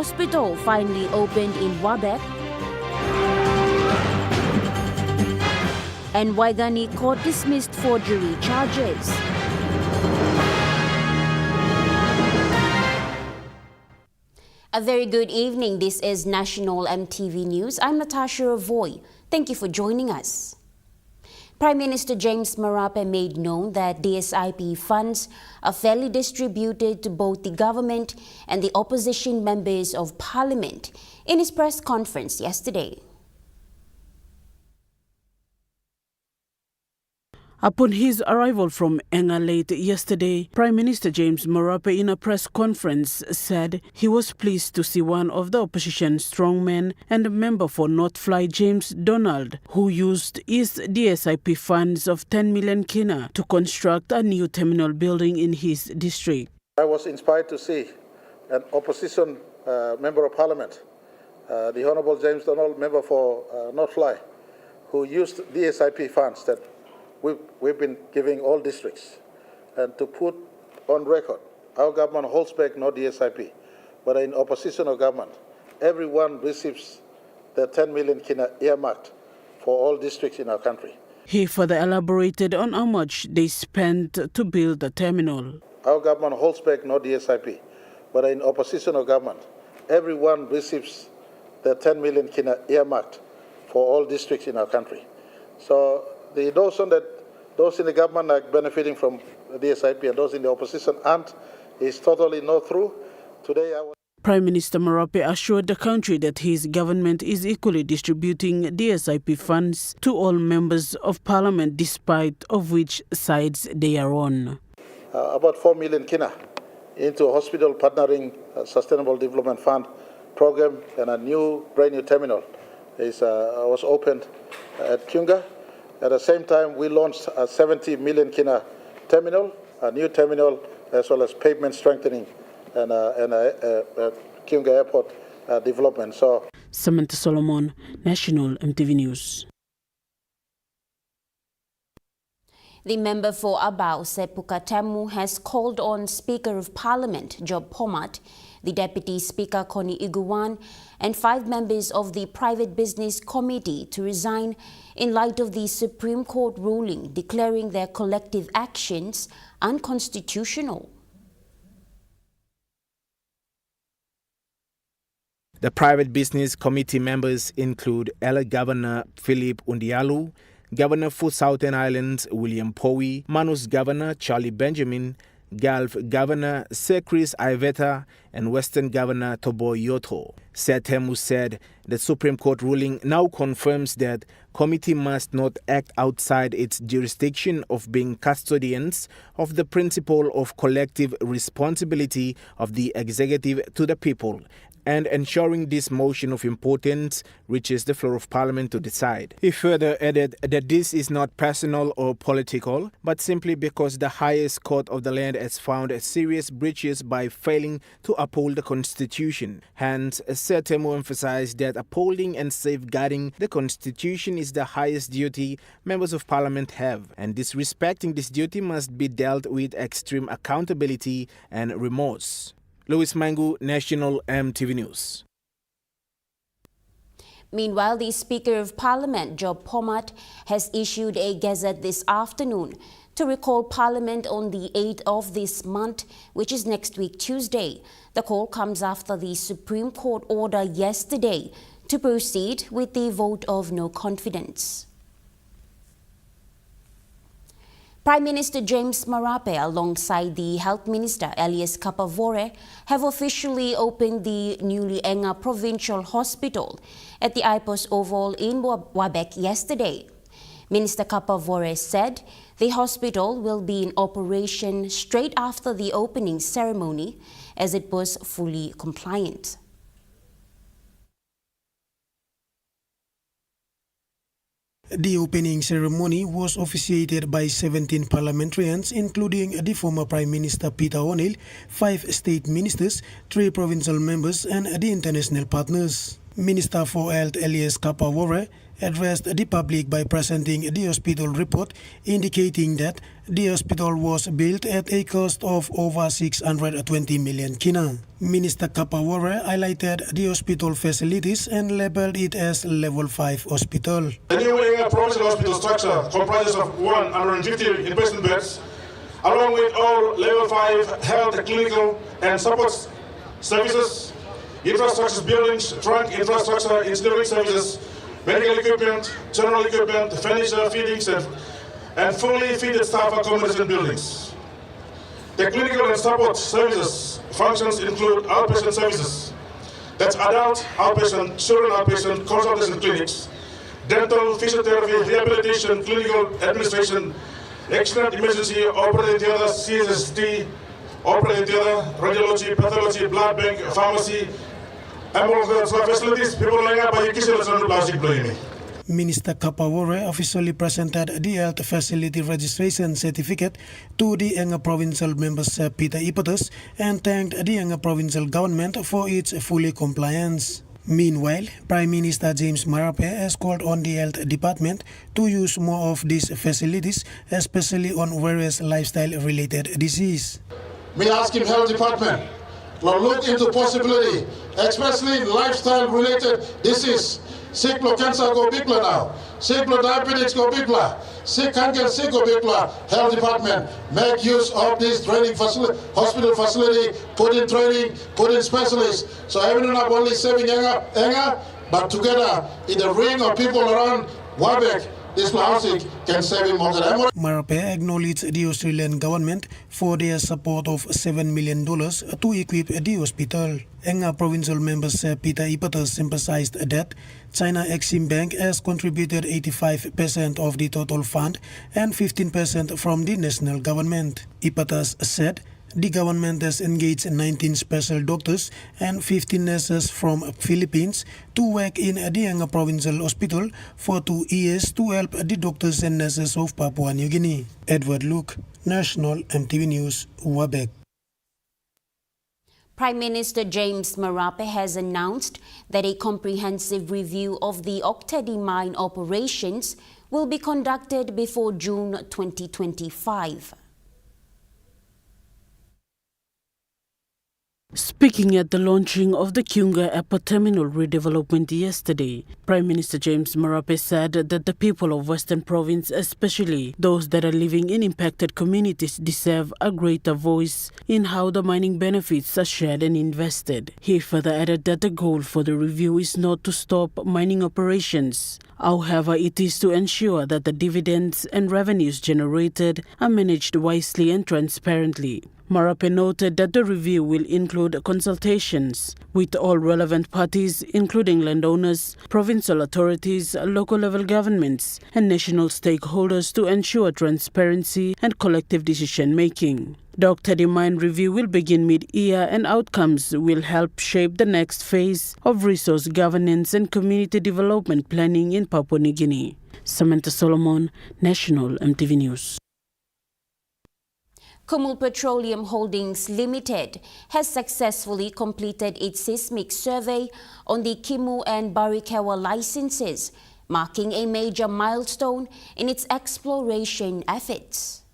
hospital finally opened in Wabek. And Waigani court dismissed forgery charges. A very good evening. This is National EMTV News. I'm Natasha Roy. Thank you for joining us. Prime Minister James Marape made known that DSIP funds are fairly distributed to both the government and the opposition members of parliament in his press conference yesterday. Upon his arrival from Enga late yesterday, Prime Minister James Marape in a press conference said he was pleased to see one of the opposition strongmen and a member for North Fly, James Donald, who used his DSIP funds of 10 million kina to construct a new terminal building in his district. I was inspired to see an opposition member of parliament, the Honourable James Donald, member for North Fly, who used DSIP funds that we've been giving all districts, and to put on record, our government holds back no DSIP, but in opposition of government, everyone receives the 10 million kina earmarked for all districts in our country. He further elaborated on how much they spent to build the terminal. Our government holds back no DSIP, but in opposition of government, everyone receives the 10 million kina earmarked for all districts in our country. So the notion that those in the government are benefiting from the DSIP and those in the opposition aren't is totally not true. Today, Prime Minister Marape assured the country that his government is equally distributing DSIP funds to all members of parliament, despite of which sides they are on. About 4 million kina into a hospital partnering Sustainable Development Fund program, and a brand new terminal was opened at Kyunga. At the same time, we launched a 70 million kina terminal, a new terminal, as well as pavement strengthening and Kyunga Airport development. So, Samantha Solomon, National EMTV News. The member for Abao, Sepukatemu, has called on Speaker of Parliament, Job Pomat, the Deputy Speaker, Connie Iguan, and 5 members of the Private Business Committee to resign in light of the Supreme Court ruling declaring their collective actions unconstitutional. The Private Business Committee members include Hela Governor Philip Undialu, Governor for Southern Islands William Powie, Manus Governor Charlie Benjamin, Gulf Governor Sir Chris Iveta, and Western Governor Tobo Yoto. Setemu said the Supreme Court ruling now confirms that committee must not act outside its jurisdiction of being custodians of the principle of collective responsibility of the executive to the people, and ensuring this motion of importance reaches the floor of Parliament to decide. He further added that this is not personal or political, but simply because the highest court of the land has found serious breaches by failing to uphold the Constitution. Hence, Setemu emphasized that upholding and safeguarding the Constitution is the highest duty members of Parliament have, and disrespecting this duty must be dealt with extreme accountability and remorse. Louis Mangu, National EMTV News. Meanwhile, the Speaker of Parliament, Job Pomat, has issued a gazette this afternoon to recall Parliament on the 8th of this month, which is next week, Tuesday. The call comes after the Supreme Court order yesterday to proceed with the vote of no confidence. Prime Minister James Marape, alongside the Health Minister Elias Kapavore, have officially opened the newly Enga Provincial Hospital at the IPOS Oval in Wabek yesterday. Minister Kapavore said the hospital will be in operation straight after the opening ceremony, as it was fully compliant. The opening ceremony was officiated by 17 parliamentarians, including the former Prime Minister Peter O'Neill, 5 state ministers, 3 provincial members, and the international partners. Minister for Health Elias Kapavore addressed the public by presenting the hospital report indicating that the hospital was built at a cost of over 620 million kina. Minister Kapawore highlighted the hospital facilities and labeled it as Level 5 hospital. The new Enga provincial hospital structure comprises of 150 inpatient beds, along with all Level 5 health, clinical and support services, infrastructure buildings, trunk infrastructure, engineering services, medical equipment, general equipment, furniture, feedings, and fully fitted staff accommodation buildings. The clinical and support services functions include outpatient services, that's adult outpatient, children outpatient, consultation clinics, dental, physiotherapy, rehabilitation, clinical administration, accident emergency, operating theater, CSST, operating theater, radiology, pathology, blood bank, pharmacy, ambulance facilities, people laying up by plastic blaming. Minister Kapawore officially presented the health facility registration certificate to the Enga provincial members Peter Ipatas and thanked the Enga provincial government for its full compliance. Meanwhile, Prime Minister James Marape has called on the health department to use more of these facilities, especially on various lifestyle-related diseases. We ask him, health department, to look into possibility, especially lifestyle-related disease. Sick cancer go bigla now. Sick diabetes go bigla. Sick cancer sick go bigla. Health department make use of this training facility, hospital facility. Put in training, put in specialists. So everyone not only saving Enga, but together in the ring of people around Wabek, this housing can save him more than Marape acknowledged the Australian government for their support of $7 million to equip the hospital. Enga provincial members Peter Ipatas emphasized that China Exim Bank has contributed 85% of the total fund and 15% from the national government. Ipatas said the government has engaged 19 special doctors and 15 nurses from Philippines to work in the Enga Provincial Hospital for 2 years to help the doctors and nurses of Papua New Guinea. Edward Luke, National EMTV News, Wabek. Prime Minister James Marape has announced that a comprehensive review of the Tedi mine operations will be conducted before June 2025. Speaking at the launching of the Kiunga Airport Terminal redevelopment yesterday, Prime Minister James Marape said that the people of Western Province, especially those that are living in impacted communities, deserve a greater voice in how the mining benefits are shared and invested. He further added that the goal for the review is not to stop mining operations. However, it is to ensure that the dividends and revenues generated are managed wisely and transparently. Marape noted that the review will include consultations with all relevant parties, including landowners, provincial authorities, local level governments, and national stakeholders to ensure transparency and collective decision-making. The Tedi mine review will begin mid-year and outcomes will help shape the next phase of resource governance and community development planning in Papua New Guinea. Samantha Solomon, National EMTV News. Kumul Petroleum Holdings Limited has successfully completed its seismic survey on the Kimu and Barikewa licenses, marking a major milestone in its exploration efforts.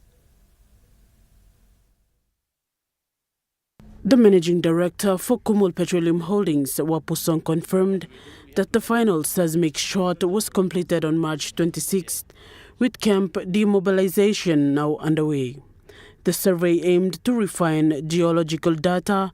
The managing director for Kumul Petroleum Holdings, Wapusong, confirmed that the final seismic shot was completed on March 26th, with camp demobilization now underway. The survey aimed to refine geological data,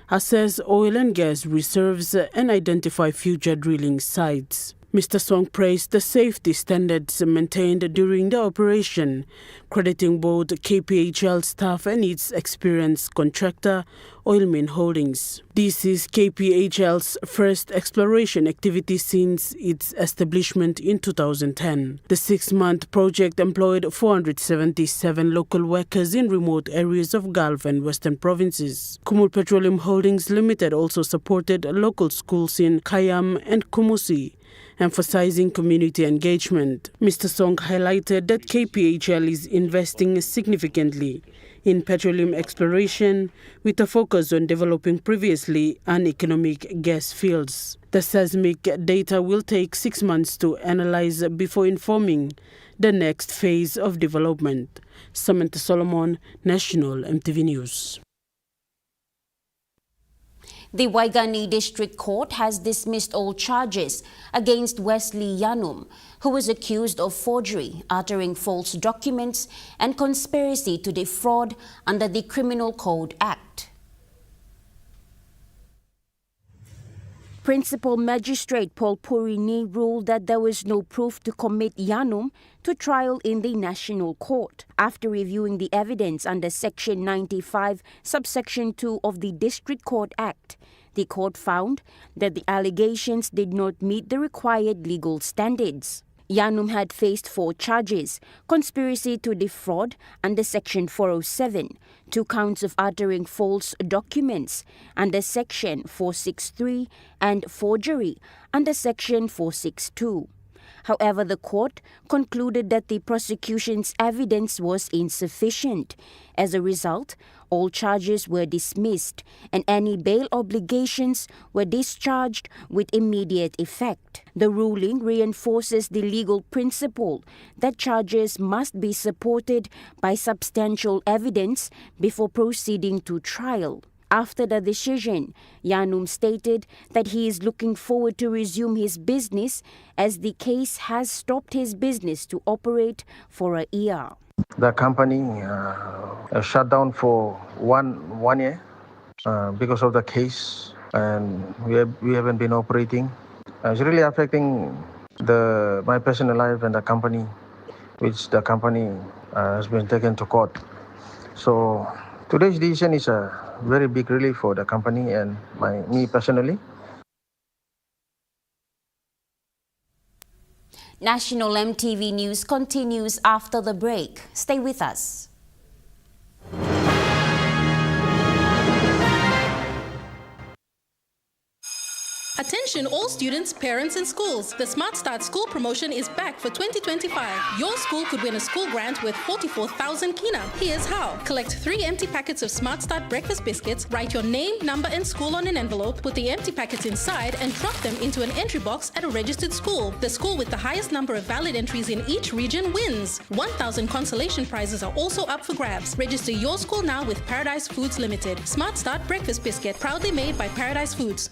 assess oil and gas reserves, and identify future drilling sites. Mr. Song praised the safety standards maintained during the operation, crediting both KPHL staff and its experienced contractor, Oilmin Holdings. This is KPHL's first exploration activity since its establishment in 2010. The 6-month project employed 477 local workers in remote areas of Gulf and Western provinces. Kumul Petroleum Holdings Limited also supported local schools in Kayam and Kumusi, emphasizing community engagement. Mr. Song highlighted that KPHL is investing significantly in petroleum exploration with a focus on developing previously uneconomic gas fields. The seismic data will take 6 months to analyze before informing the next phase of development. Samantha Solomon, National EMTV News. The Waigani District Court has dismissed all charges against Wesley Yanum, who was accused of forgery, uttering false documents, and conspiracy to defraud under the Criminal Code Act. Principal Magistrate Paul Purini ruled that there was no proof to commit Yanum to trial in the National Court. After reviewing the evidence under Section 95, Subsection 2 of the District Court Act, the court found that the allegations did not meet the required legal standards. Yanum had faced 4 charges: conspiracy to defraud under Section 407, 2 counts of uttering false documents under Section 463, and forgery under Section 462. However, the court concluded that the prosecution's evidence was insufficient. As a result, all charges were dismissed and any bail obligations were discharged with immediate effect. The ruling reinforces the legal principle that charges must be supported by substantial evidence before proceeding to trial. After the decision, Yanum stated that he is looking forward to resume his business as the case has stopped his business to operate for a year. The company shut down for one year because of the case, and we haven't been operating. It's really affecting my personal life and the company, which the company has been taken to court. So today's decision is a very big relief for the company and me personally. National EMTV News continues after the break. Stay with us. Attention all students, parents and schools. The Smart Start School promotion is back for 2025. Your school could win a school grant worth 44,000 kina. Here's how. Collect 3 empty packets of Smart Start breakfast biscuits, write your name, number and school on an envelope, put the empty packets inside and drop them into an entry box at a registered school. The school with the highest number of valid entries in each region wins. 1,000 consolation prizes are also up for grabs. Register your school now with Paradise Foods Limited. Smart Start breakfast biscuit, proudly made by Paradise Foods.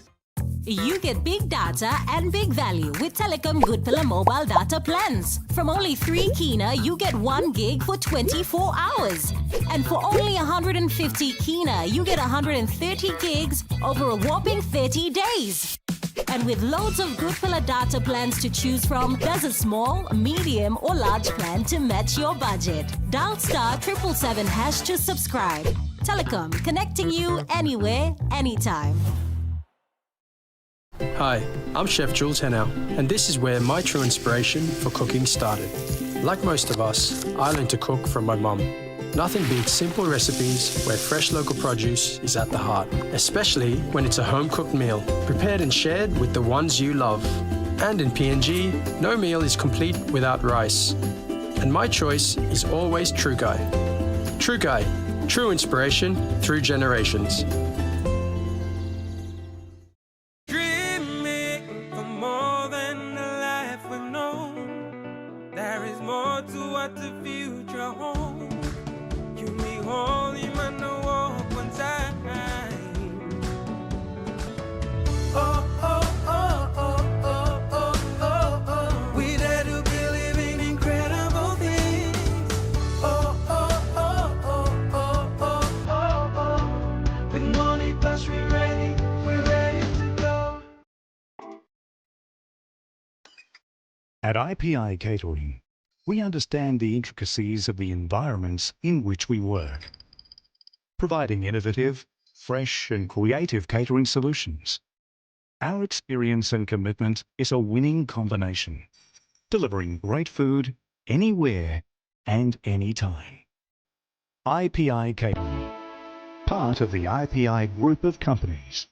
You get big data and big value with Telecom Good Pillar mobile data plans. From only 3 kina, you get 1 gig for 24 hours. And for only 150 kina, you get 130 gigs over a whopping 30 days. And with loads of Good Pillar data plans to choose from, there's a small, medium or large plan to match your budget. Dial *777# to subscribe. Telecom, connecting you anywhere, anytime. Hi, I'm Chef Jules Henao, and this is where my true inspiration for cooking started. Like most of us, I learned to cook from my mum. Nothing beats simple recipes where fresh local produce is at the heart, especially when it's a home-cooked meal, prepared and shared with the ones you love. And in PNG, no meal is complete without rice. And my choice is always True Guy. True Guy, true inspiration through generations. At IPI Catering, we understand the intricacies of the environments in which we work, providing innovative, fresh and creative catering solutions. Our experience and commitment is a winning combination, delivering great food anywhere and anytime. IPI Catering, part of the IPI group of companies.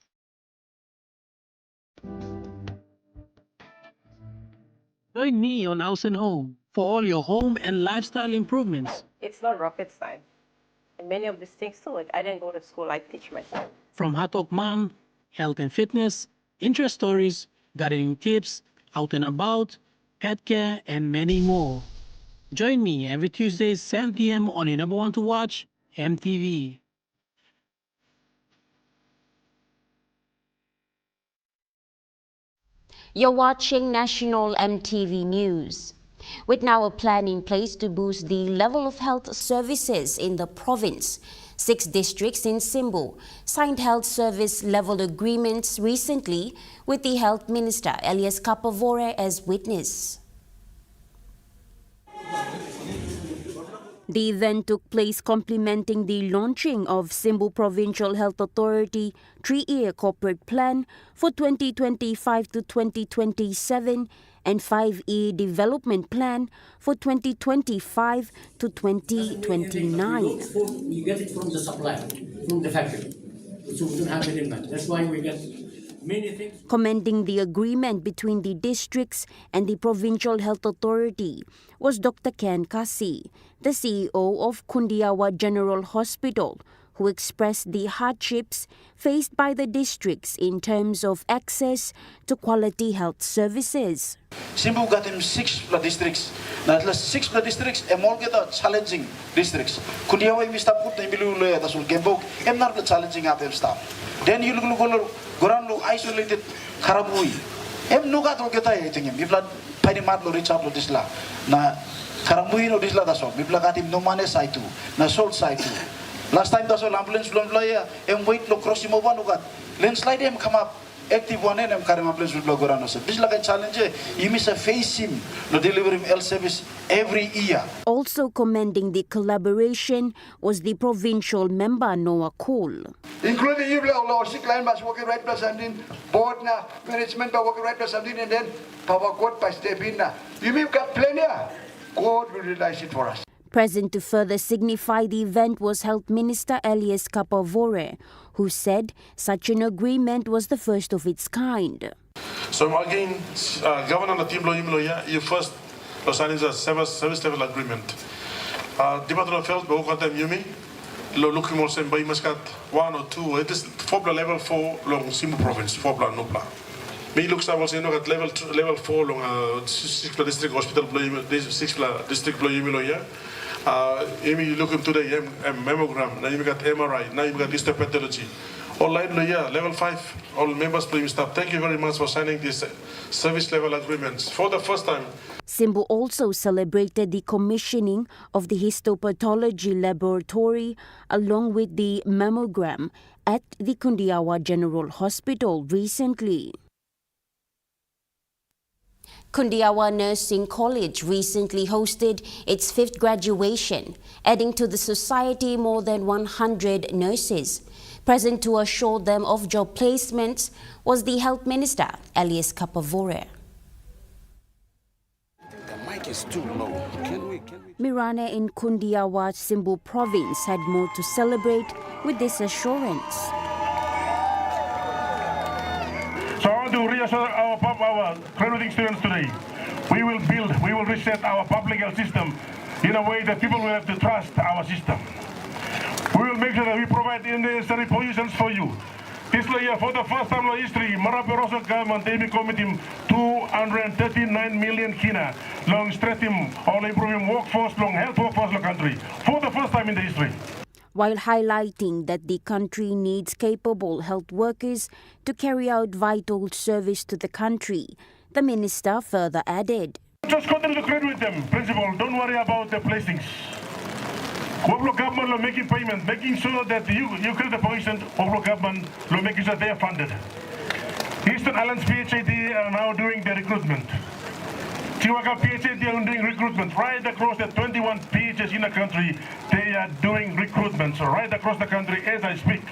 Join me on House and Home for all your home and lifestyle improvements. It's not rocket science. Many of these things too, like I didn't go to school, I teach myself. From Hatok Mom, health and fitness, interest stories, gardening tips, out and about, pet care, and many more. Join me every Tuesday, 7 p.m. on your number one to watch, EMTV. You're watching National EMTV News. With now a plan in place to boost the level of health services in the province, 6 districts in Simbu signed health service level agreements recently with the Health Minister Elias Kapavore as witness. The event took place complementing the launching of Simbu Provincial Health Authority 3-year corporate plan for 2025 to 2027 and 5-year development plan for 2025 to 2029. We get it from the supply, from the factory. So we don't have it in that. That's why we get many things. Commending the agreement between the districts and the Provincial Health Authority was Dr. Ken Kasi, the CEO of Kundiawa General Hospital, who expressed the hardships faced by the districts in terms of access to quality health services. Simbu got him 6 districts. Now, 6 districts, and all get challenging districts. Kundiawa mi stop put nimilu lo ya tasul gembok, and not the challenging at them stop. Then you look Goran isolated Karabui. Em nuga to get I think him. Bibla Padimat lo Richard lo disla. Na Karabui no disla taso. Bibla got him no money side too. Na sold side too. Last time taso ambulance blom laya. Em wait lo cross him over nugat. Landslide him come up. Active one and carry ambulance with Logorano. This like a challenge. You miss a face him. No deliver him health service every year. Also commending the collaboration was the provincial member Noah Cole. Including you, Lord, sick line must work right plus something, board na management by working right plus something, and then power God by step in na. You mean got plenty? God will realize it for us. Present to further signify the event was Health Minister Elias Kapavore, who said such an agreement was the first of its kind. So again, Governor Team Loyimloya, you first signed a service level agreement. Department of Health, Bokatam Yumi, looking also by Muscat 1 or 2, it is 4 level 4 long Simbu province, 4 plan no plan. Me looks I was at level 4 long 6 district hospital, 6 district Loyimloya. You look into the mammogram, now you got MRI, now you got histopathology. Online, level 5, all members, please stop. Thank you very much for signing these service level agreements for the first time. Simbu also celebrated the commissioning of the histopathology laboratory along with the mammogram at the Kundiawa General Hospital recently. Kundiawa Nursing College recently hosted its 5th graduation, adding to the society more than 100 nurses. Present to assure them of job placements was the Health Minister, Elias Kapavore. The mic is too low. Mirana in Kundiawa, Simbu province had more to celebrate with this assurance. So I want to reassure our graduating students today. We will reset our public health system in a way that people will have to trust our system. We will make sure that we provide the necessary positions for you. This year, for the first time in history, Maraperoso government they committing 239 million kina long stretching all improving workforce, long health workforce in the country. For the first time in the history. While highlighting that the country needs capable health workers to carry out vital service to the country, the minister further added. Just continue to graduate them, principal. Don't worry about the placings. Local government are making payments, making sure that you get the position. Local government are making sure they are funded. Eastern Islands PHAD are now doing the recruitment. Chiwaka PHAD are doing recruitment. Right across the 21 PHs in the country, they are doing recruitment. So right across the country as I speak.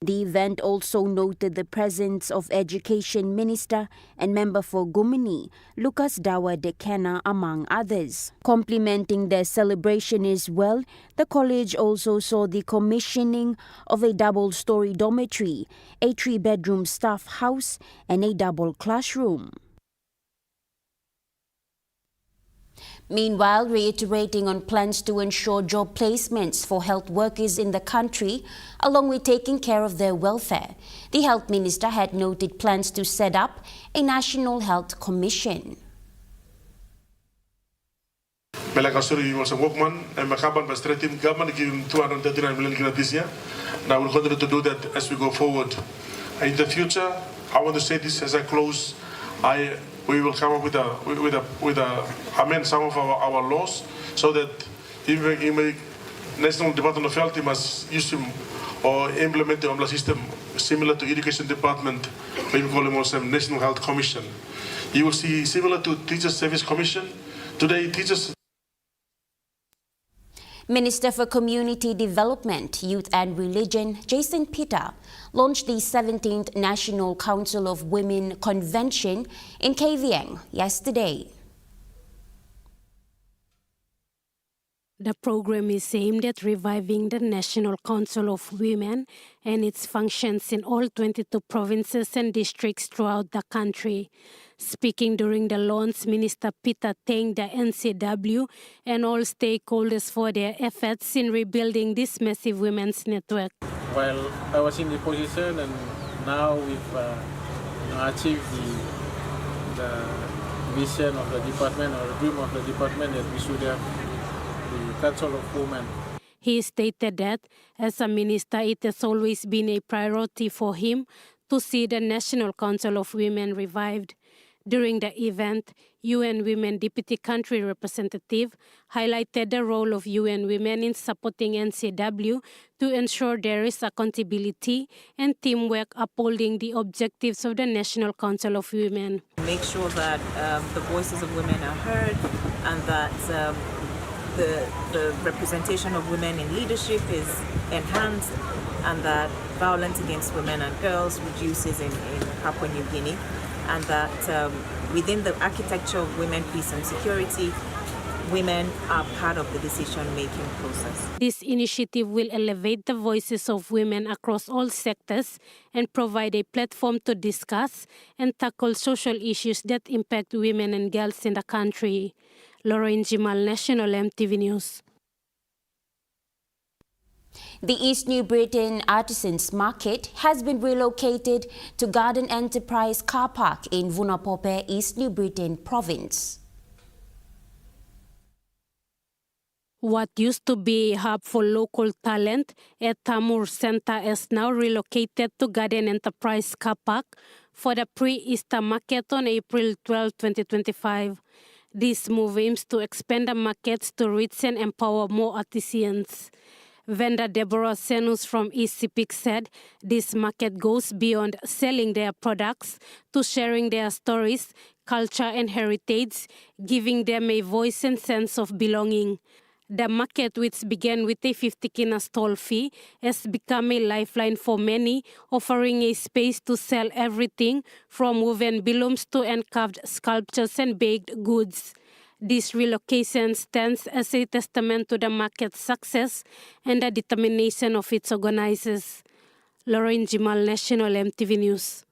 The event also noted the presence of Education Minister and Member for Gumini, Lucas Dawa Dekena, among others. Complementing their celebration as well, the college also saw the commissioning of a double-story dormitory, a 3-bedroom staff house, and a double classroom. Meanwhile, reiterating on plans to ensure job placements for health workers in the country, along with taking care of their welfare, the Health Minister had noted plans to set up a National Health Commission. Melakasuri was a workman and Makaban was team government giving 239 million this year. Now we'll continue to do that as we go forward. In the future, I want to say this as I close. We will come up with amend some of our laws so that even National Department of Health must use them or implement the umbrella system similar to Education Department. We call them also National Health Commission. You will see similar to Teachers Service Commission. Today, teachers. Minister for Community Development, Youth and Religion, Jason Peter, launched the 17th National Council of Women Convention in KVN yesterday. The program is aimed at reviving the National Council of Women and its functions in all 22 provinces and districts throughout the country. Speaking during the launch, Minister Peter thanked the NCW and all stakeholders for their efforts in rebuilding this massive women's network. While I was in the position and now we've achieved the vision of the department or dream of the department that we should have the Council of Women. He stated that as a minister, it has always been a priority for him to see the National Council of Women revived. During the event, UN Women Deputy Country Representative highlighted the role of UN Women in supporting NCW to ensure there is accountability and teamwork upholding the objectives of the National Council of Women. Make sure that the voices of women are heard and that the representation of women in leadership is enhanced and that violence against women and girls reduces in Papua New Guinea, and that within the architecture of women, peace and security, women are part of the decision-making process. This initiative will elevate the voices of women across all sectors and provide a platform to discuss and tackle social issues that impact women and girls in the country. Lauren Jimal, National EMTV News. The East New Britain Artisans Market has been relocated to Garden Enterprise Car Park in Vunapope, East New Britain Province. What used to be a hub for local talent at Tamur Center is now relocated to Garden Enterprise Car Park for the pre-Easter market on April 12, 2025. This move aims to expand the markets to reach and empower more artisans. Vendor Deborah Senus from East Sepik said this market goes beyond selling their products to sharing their stories, culture and heritage, giving them a voice and sense of belonging. The market, which began with a 50 kina stall fee, has become a lifeline for many, offering a space to sell everything from woven bilums to hand-carved sculptures and baked goods. This relocation stands as a testament to the market's success and the determination of its organizers. Lauren Jimal, National EMTV News.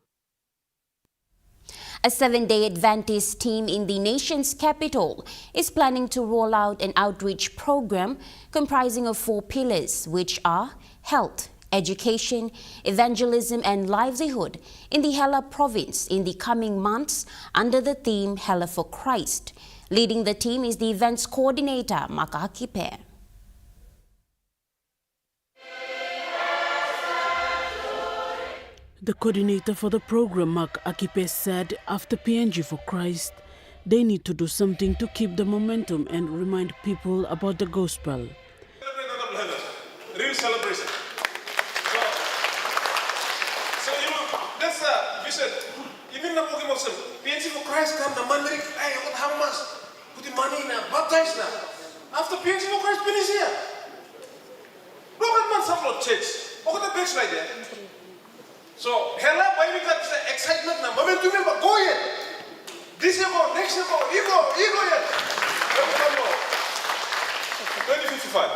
A 7-day Adventist team in the nation's capital is planning to roll out an outreach program comprising of 4 pillars, which are health, education, evangelism and livelihood in the Hela province in the coming months under the theme Hela for Christ. Leading the team is the events coordinator, Maka Akipe. The coordinator for the program, Mark Akipe, said after PNG for Christ, they need to do something to keep the momentum and remind people about the gospel. Real celebration. So you know, that's a vision. Even the Pokemon Muslim, PNG for Christ come, the man, hey, what how much? Put the money in now, baptize now. After PNG for Christ finish here. Look at man, some lot church. Look at the big slide there. So, Hela, why we got excitement now? Moment to remember, go yet. This year go, next year go, you go yet. 2055.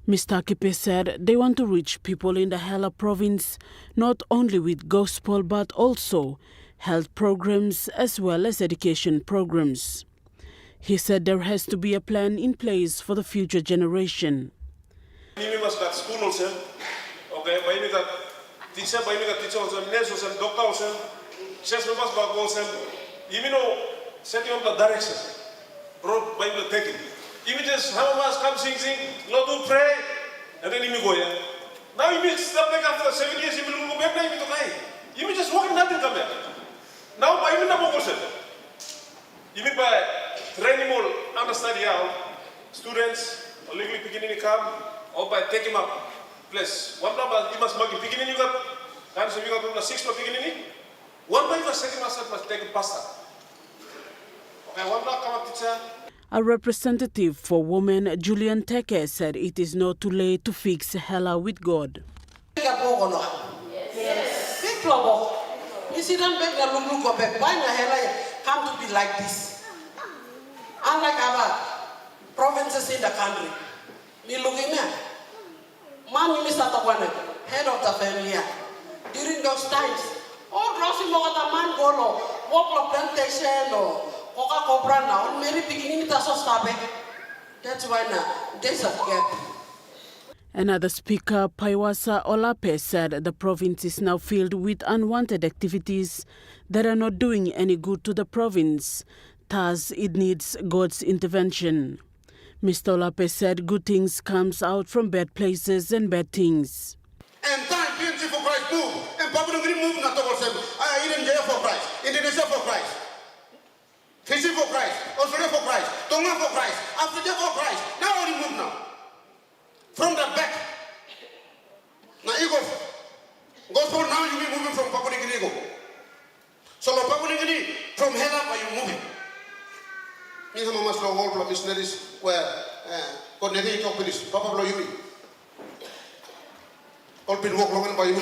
Mr. Akipe said they want to reach people in the Hela province not only with gospel but also health programs as well as education programs. He said there has to be a plan in place for the future generation. We must got school also. Okay, we got teacher, also, nurse also, doctor also, chef members back also. You know, setting up the direction, brought Bible taking. Images, how of us come sing, Lord do pray, and then you go, yeah. Now you meet step back after 7 years, you will go back now, you just walk nothing come back. Now I mean number person. You mean by training all understand how students or legally beginning come or by taking up place. One number you must make beginning you got and so you got the 6 beginning. One by the second must take pasta. Okay, one block come teacher. A representative for women, Julian Teke, said it is not too late to fix Hela with God. Yes. Big trouble. You see them back there look back. Why the Hela come to be like this? Unlike our provinces in the country. We looking at man Minister Tawane, head of the family. During those times, all Rossi Mogata man go walk plantation or Coca-Cola now, maybe beginning to stop it. That's why now there's a gap. Another speaker, Paiwasa Olape, said the province is now filled with unwanted activities that are not doing any good to the province. Thus, it needs God's intervention. Mr. Olape said good things comes out from bad places and bad things. And time, PNC for Christ move. And Papua move not towards them. India for Christ. Indonesia for Christ. Fiji for Christ. Australia for Christ. Tonga for Christ. Africa for Christ. Now only move now. From the back. Now you go for now you be moving from Papua New Guinea. So Papua New Guinea, from Hela, are you moving? These are most of all missionaries where coordinating talk with this. Papa Blow Yuri. All been walk long by you.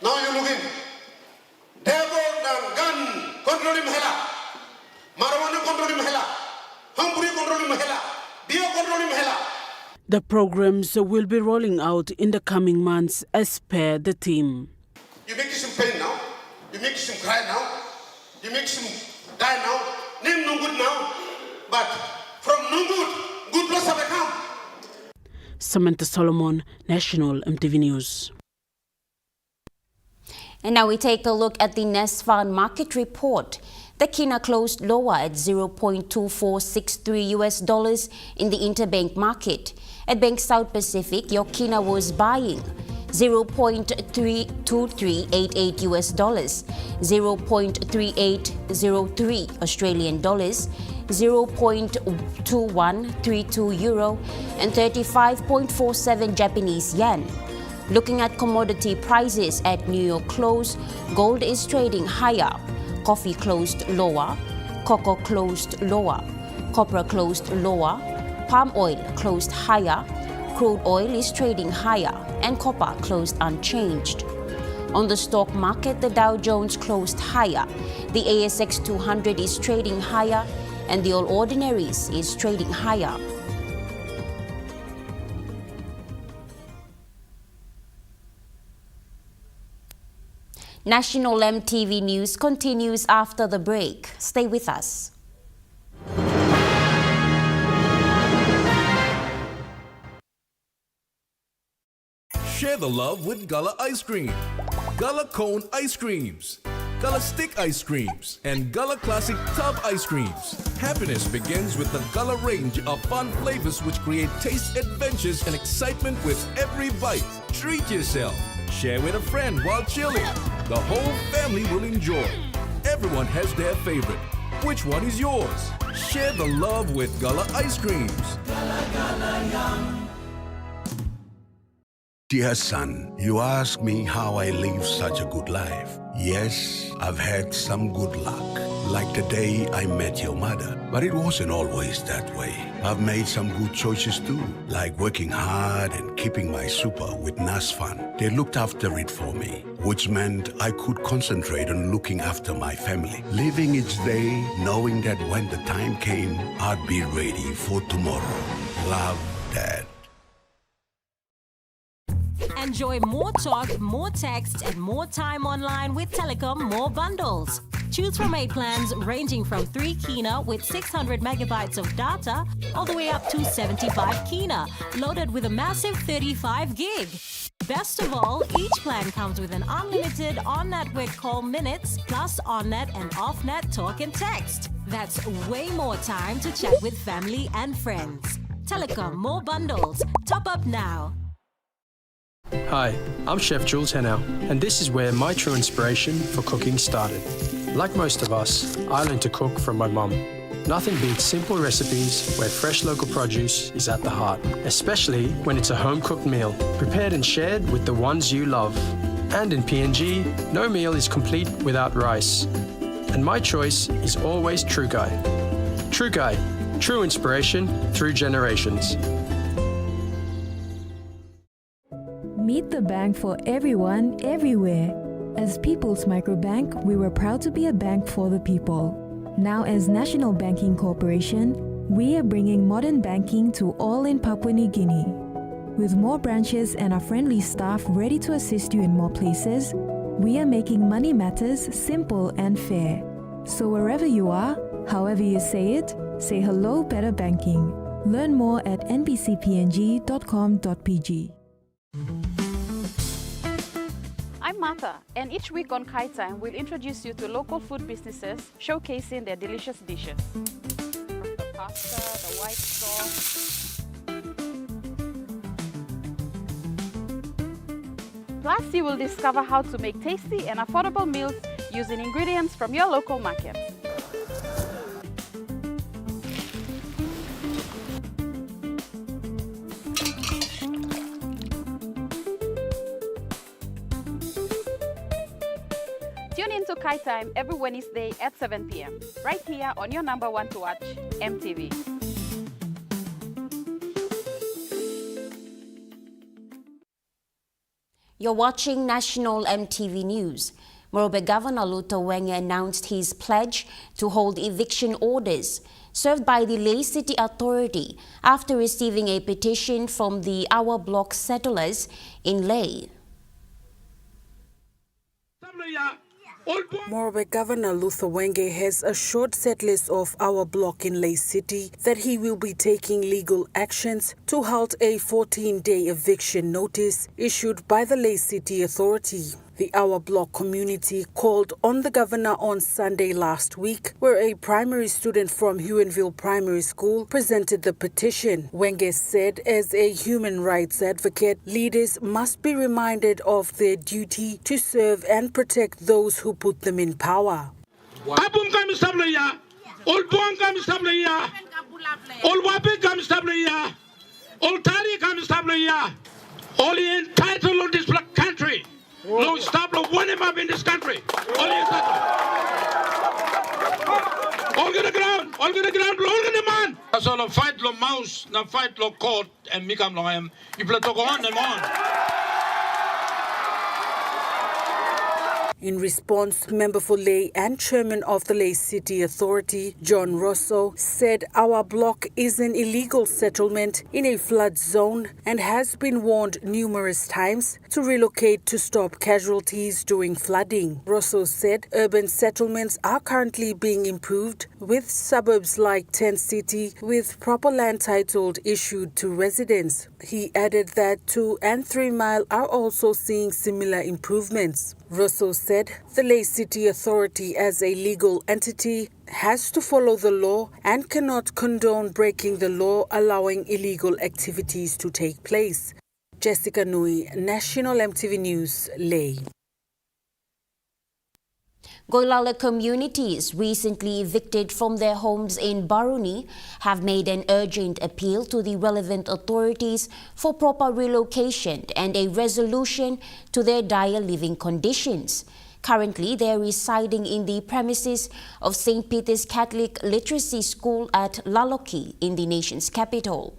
Now you're looking. Devil gun control him Hela. Marijuana control him Hela. Hungry control him Hela. Beer control him Hela. The programs will be rolling out in the coming months as per the team. You make some pain now. You make some cry now. You make some die now. Name no good now. But from no good, good plus have come. Samantha Solomon, National EMTV News. And now we take a look at the Nesfan market report. The kina closed lower at $0.2463 US in the interbank market. At Bank South Pacific, your kina was buying $0.2388 US, $0.3803 Australian dollars, 0.2132 euro, and 35.47 Japanese yen. Looking at commodity prices at New York close, gold is trading higher, coffee closed lower, cocoa closed lower, copper closed lower, palm oil closed higher, crude oil is trading higher, and copper closed unchanged. On the stock market, the Dow Jones closed higher, the ASX 200 is trading higher, and the All Ordinaries is trading higher. National EMTV News continues after the break. Stay with us. Share the love with Gullah Ice Cream, Gullah Cone Ice Creams, Gullah Stick Ice Creams, and Gullah Classic Tub Ice Creams. Happiness begins with the Gullah range of fun flavors which create taste adventures and excitement with every bite. Treat yourself. Share with a friend while chilling. The whole family will enjoy. Everyone has their favorite. Which one is yours? Share the love with Gullah Ice Creams. Gullah, Gullah, yum. Dear son, you ask me how I live such a good life. Yes, I've had some good luck, like the day I met your mother. But it wasn't always that way. I've made some good choices too, like working hard and keeping my super with NASFAN. They looked after it for me, which meant I could concentrate on looking after my family. Living each day, knowing that when the time came, I'd be ready for tomorrow. Love, Dad. Enjoy more talk, more text, and more time online with Telecom More Bundles. Choose from 8 plans ranging from 3 kina with 600 megabytes of data all the way up to 75 kina, loaded with a massive 35 gig. Best of all, each plan comes with an unlimited on-network call minutes plus on-net and off-net talk and text. That's way more time to chat with family and friends. Telecom, more bundles. Top up now. Hi, I'm Chef Jules Henao, and this is where my true inspiration for cooking started. Like most of us, I learned to cook from my mum. Nothing beats simple recipes where fresh local produce is at the heart, especially when it's a home-cooked meal, prepared and shared with the ones you love. And in PNG, no meal is complete without rice. And my choice is always True Guy. True Guy, true inspiration through generations. Meet the bank for everyone, everywhere. As People's Microbank, we were proud to be a bank for the people. Now as National Banking Corporation, we are bringing modern banking to all in Papua New Guinea. With more branches and our friendly staff ready to assist you in more places, we are making money matters simple and fair. So wherever you are, however you say it, say hello better banking. Learn more at nbcpng.com.pg. I'm Martha, and each week on Kai Time, we'll introduce you to local food businesses showcasing their delicious dishes. From the pasta, the white sauce. Plus, you will discover how to make tasty and affordable meals using ingredients from your local markets. Tune in to Kai Time every Wednesday at 7 p.m. right here on your number one to watch, EMTV. You're watching National EMTV News. Morobe Governor Luto Wenge announced his pledge to hold eviction orders served by the Lae City Authority after receiving a petition from the Our Block settlers in Lae. Morobe Governor Luther Wenge has assured settlers of Our Block in Lae City that he will be taking legal actions to halt a 14-day eviction notice issued by the Lae City Authority. The Our Block community called on the governor on Sunday last week, where a primary student from Huonville Primary School presented the petition. Wenge said, as a human rights advocate, leaders must be reminded of their duty to serve and protect those who put them in power. Abum kami sablaya, ol buang kami sablaya, ol wapi kami sablaya, ol tari kami sablaya, all entitled on this country. No stop one him up in this country. All get the ground, all get the ground, all get the man. That's all fight lo mouse, na fight lo court, and me come long him. You play to go on and on. In response, Member for Lae and Chairman of the Lae City Authority, John Rosso, said Our Block is an illegal settlement in a flood zone and has been warned numerous times to relocate to stop casualties during flooding. Rosso said urban settlements are currently being improved, with suburbs like Tent City with proper land titled issued to residents. He added that 2 and 3 Mile are also seeing similar improvements. Rosso said the Lae City Authority as a legal entity has to follow the law and cannot condone breaking the law allowing illegal activities to take place. Jessica Nui, National EMTV News, Lae. Goilala communities recently evicted from their homes in Baruni have made an urgent appeal to the relevant authorities for proper relocation and a resolution to their dire living conditions. Currently, they are residing in the premises of St. Peter's Catholic Literacy School at Laloki in the nation's capital.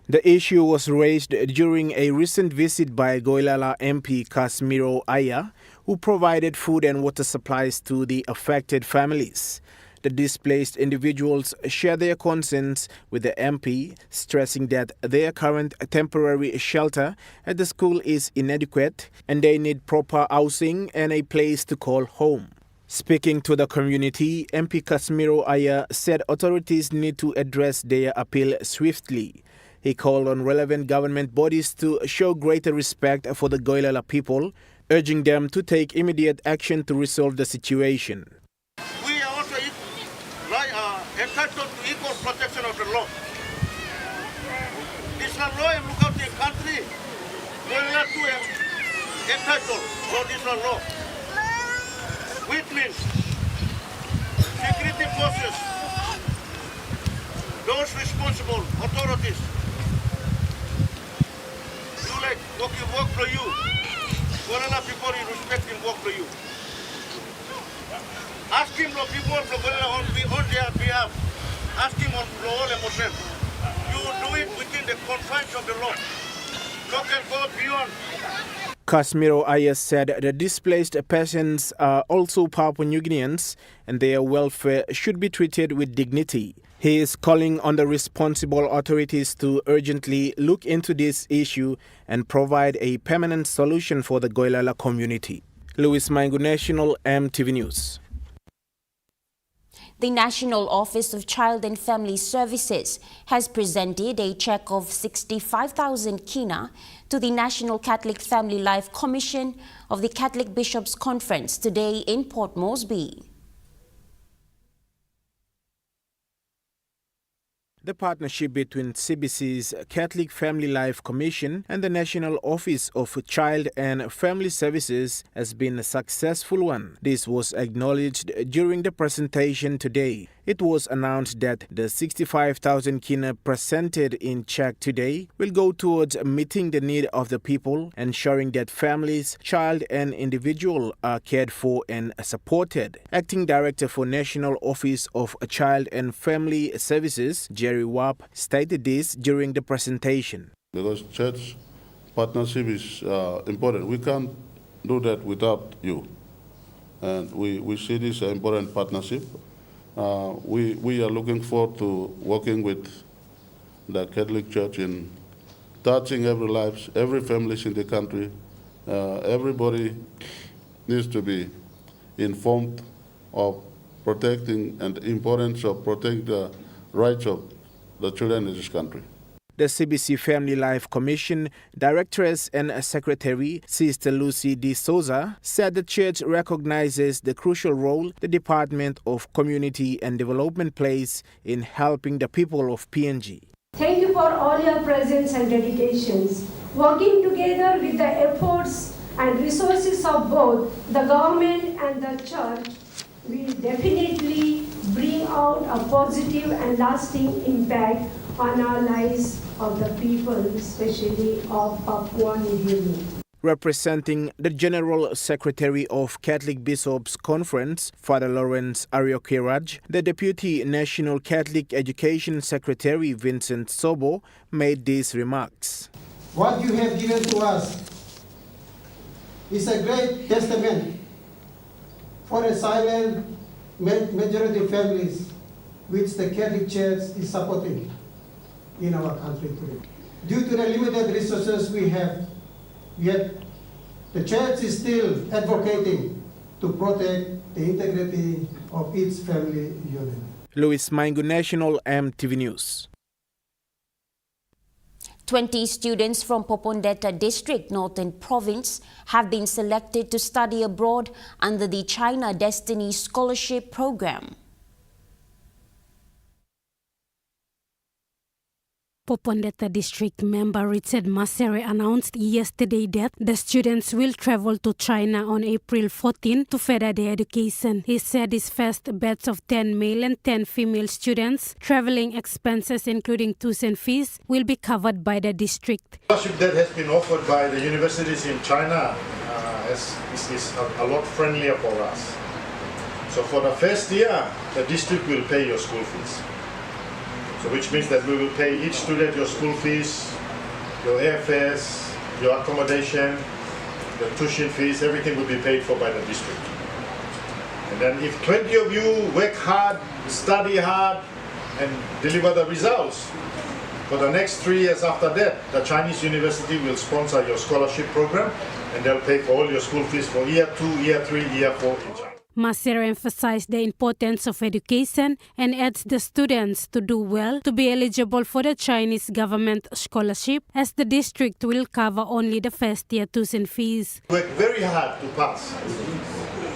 The issue was raised during a recent visit by Goilala MP Casimiro Aya, who provided food and water supplies to the affected families. The displaced individuals share their concerns with the MP, stressing that their current temporary shelter at the school is inadequate and they need proper housing and a place to call home. Speaking to the community, MP Casimiro Aya said authorities need to address their appeal swiftly. He called on relevant government bodies to show greater respect for the Goilala people, urging them to take immediate action to resolve the situation. We are also entitled to equal protection of the law. This law in lookout country, we are entitled for this law. Which means security forces, those responsible authorities, do like work for you. Gorilla people respect him work for you. Ask him the people on their behalf. Ask him on all emotion. You do it within the confines of the law. Not can go beyond. Casimiro Ayers said the displaced persons are also Papua New Guineans and their welfare should be treated with dignity. He is calling on the responsible authorities to urgently look into this issue and provide a permanent solution for the Goilala community. Louis Maingu, National EMTV News. The National Office of Child and Family Services has presented a cheque of 65,000 kina to the National Catholic Family Life Commission of the Catholic Bishops' Conference today in Port Moresby. The partnership between CBC's Catholic Family Life Commission and the National Office of Child and Family Services has been a successful one. This was acknowledged during the presentation today. It was announced that the 65,000 kina presented in check today will go towards meeting the need of the people, ensuring that families, child and individual are cared for and supported. Acting Director for National Office of Child and Family Services, Jerry Wapp, stated this during the presentation. Because church partnership is important. We can't do that without you. And we see this as an important partnership. We are looking forward to working with the Catholic Church in touching every life, every family in the country. Everybody needs to be informed of protecting and the importance of protecting the rights of the children in this country. The CBC Family Life Commission Directress and Secretary, Sister Lucy D. Souza, said the Church recognizes the crucial role the Department of Community and Development plays in helping the people of PNG. Thank you for all your presence and dedications. Working together with the efforts and resources of both the government and the Church will definitely bring out a positive and lasting impact on our lives of the people, especially of Papua New Guinea. Representing the General Secretary of Catholic Bishops' Conference, Father Lawrence Ariokiraj, the Deputy National Catholic Education Secretary Vincent Sobo made these remarks. What you have given to us is a great testament for a silent majority families which the Catholic Church is supporting in our country today. Due to the limited resources we have, yet the Church is still advocating to protect the integrity of its family unit. Louis Maingu, National EMTV News. 20 students from Popondetta District, Northern Province, have been selected to study abroad under the China Destiny Scholarship Program. Popondetta District member Richard Masere announced yesterday that the students will travel to China on April 14 to further their education. He said his first batch of 10 male and 10 female students, traveling expenses including tuition fees, will be covered by the district. The scholarship that has been offered by the universities in China is a lot friendlier for us. So for the first year, the district will pay your school fees. So which means that we will pay each student your school fees, your airfares, your accommodation, the tuition fees, everything will be paid for by the district. And then if 20 of you work hard, study hard, and deliver the results, for the next 3 years after that, the Chinese university will sponsor your scholarship program, and they'll pay for all your school fees for year 2, year 3, year 4 in China. Masera emphasized the importance of education and urged the students to do well to be eligible for the Chinese government scholarship, as the district will cover only the first year tuition fees. Work very hard to pass,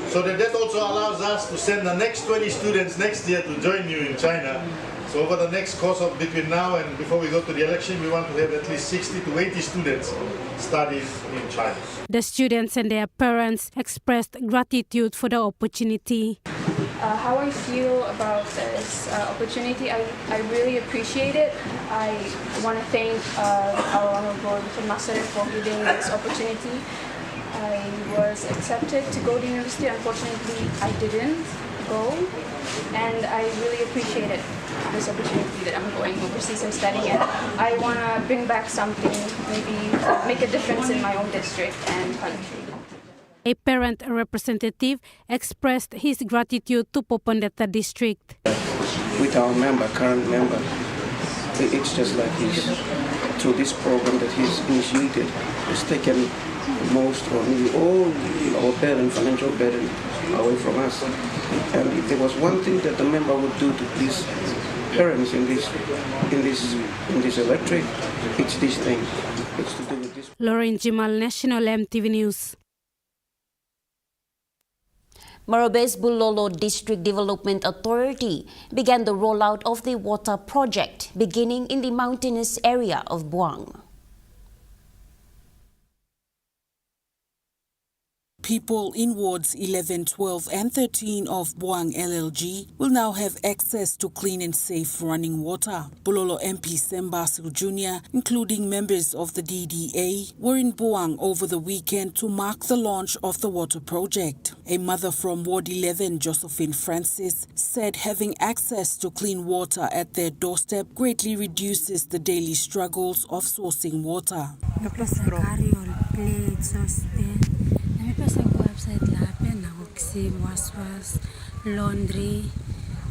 so that also allows us to send the next 20 students next year to join you in China. So over the next course of between now and before we go to the election, we want to have at least 60 to 80 students studying in China. The students and their parents expressed gratitude for the opportunity. How I feel about this opportunity, I really appreciate it. I want to thank our Honorable Masere for giving this opportunity. I was accepted to go to university. Unfortunately, I didn't go, and I really appreciate it, this opportunity that I'm going overseas and studying it. I want to bring back something, maybe make a difference in my own district and country. A parent representative expressed his gratitude to Popondetta district. With our current member, it's just like he's, through this program that he's initiated, he's taken most or nearly all our burden, financial burden, away from us. And if there was one thing that the member would do to please parents in this electorate, it's this thing. It's to do with this. Lauren Jimal, National EMTV News. Morobe's Bulolo District Development Authority began the rollout of the water project, beginning in the mountainous area of Buang. People in wards 11, 12 and 13 of Buang LLG will now have access to clean and safe running water. Bulolo MP Sembasil Jr., including members of the DDA, were in Buang over the weekend to mark the launch of the water project. A mother from Ward 11, Josephine Francis, said having access to clean water at their doorstep greatly reduces the daily struggles of sourcing water. Sa website lapen na waswas laundry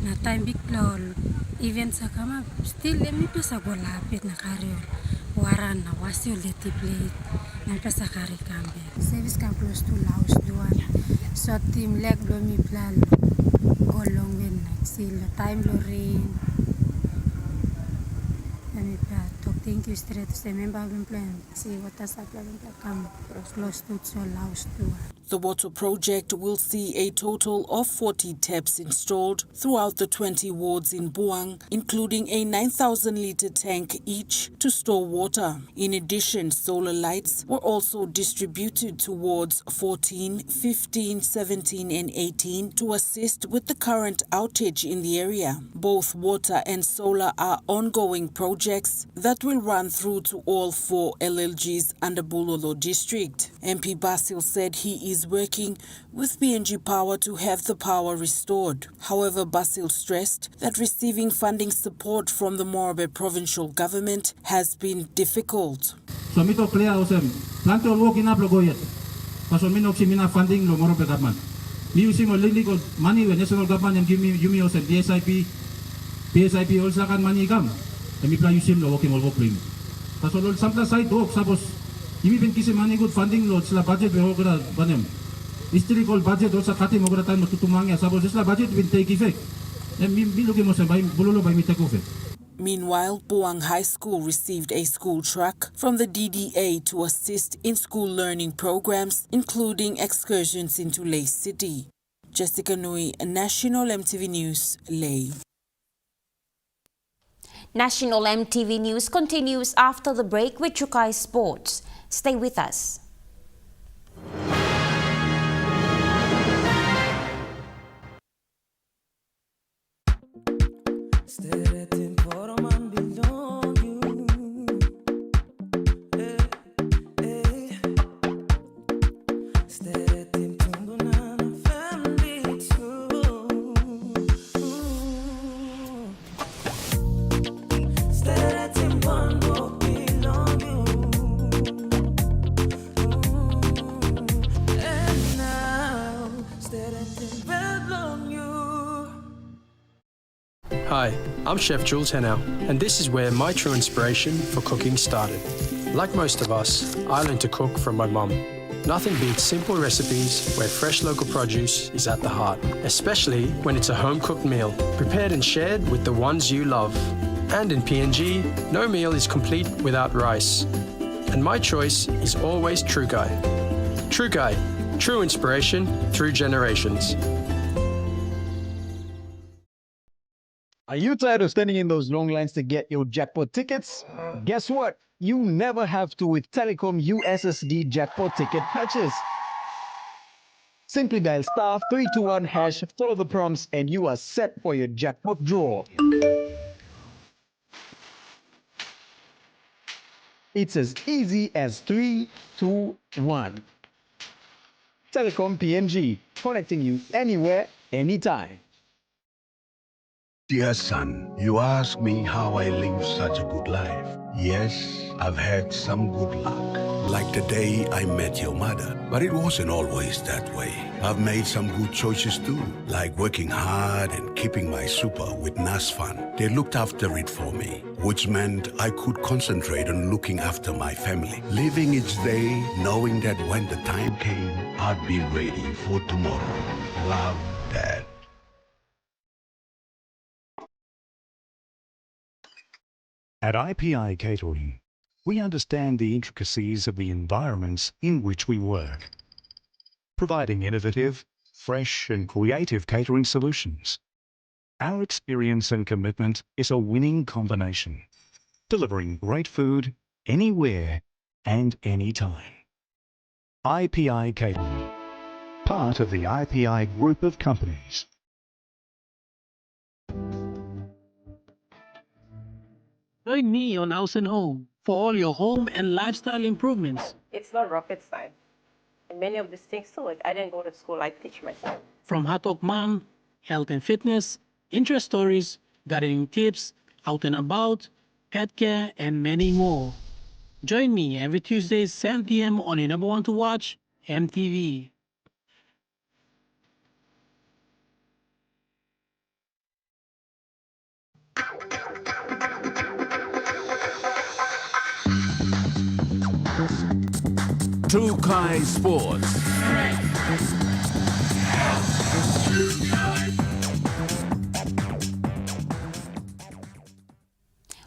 na time big lol event sa kama still mi pesa go lapit na karyo waran na wasi ulti plate na pesa kari kambe service ka close to house duan so team leg lo mi plan go long when na sil time lo rain and thank you straight to the member of the plan. See what has happened come close to house too. The water project will see a total of 40 taps installed throughout the 20 wards in Buang, including a 9,000-litre tank each to store water. In addition, solar lights were also distributed to wards 14, 15, 17 and 18 to assist with the current outage in the area. Both water and solar are ongoing projects that will run through to all 4 LLGs under Bulolo district. MP Basil said he is working with PNG Power to have the power restored. However, Basil stressed that receiving funding support from the Morobe provincial government has been difficult. So mito clear osem planto work in aplogoyet. Paso minok simina funding lo Morobe government. Mi usimo legal money when national government give me osem PSIP also kan money kam. Kami plan usim lo working all work prime. Paso lo sample side work suppose Imi bin kisi money good funding lo sila budget be hogra banem. Historical budget also kati mogra time tutumangya sabo sila budget bin take effect. Mi lugi mo sa bay Bulolo bay mi take effect. Meanwhile, Buang High School received a school truck from the DDA to assist in school learning programs, including excursions into Leh City. Jessica Nui, National EMTV News, Leh. National EMTV News continues after the break with Chukai Sports. Stay with us. I'm Chef Jules Henao, and this is where my true inspiration for cooking started. Like most of us, I learned to cook from my mum. Nothing beats simple recipes where fresh local produce is at the heart, especially when it's a home-cooked meal, prepared and shared with the ones you love. And in PNG, no meal is complete without rice. And my choice is always True Guy. True Guy, true inspiration through generations. Are you tired of standing in those long lines to get your jackpot tickets? Guess what? You never have to with Telecom USSD jackpot ticket purchase. Simply dial *321#, follow the prompts, and you are set for your jackpot draw. It's as easy as 3, 2, 1. Telecom PNG, connecting you anywhere, anytime. Dear son, you ask me how I live such a good life. Yes, I've had some good luck. Like the day I met your mother. But it wasn't always that way. I've made some good choices too, like working hard and keeping my super with NASFAN. They looked after it for me, which meant I could concentrate on looking after my family. Living each day, knowing that when the time came, I'd be ready for tomorrow. Love, Dad. At IPI Catering, we understand the intricacies of the environments in which we work, providing innovative, fresh and creative catering solutions. Our experience and commitment is a winning combination, delivering great food anywhere and anytime. IPI Catering, part of the IPI group of companies. Join me on House and Home for all your home and lifestyle improvements. It's not rocket science. And many of these things too, like I didn't go to school, I teach myself. From Hatok Mom, health and fitness, interest stories, gardening tips, out and about, pet care, and many more. Join me every Tuesday, 7 p.m. on your number one to watch, EMTV. Tukai Sports.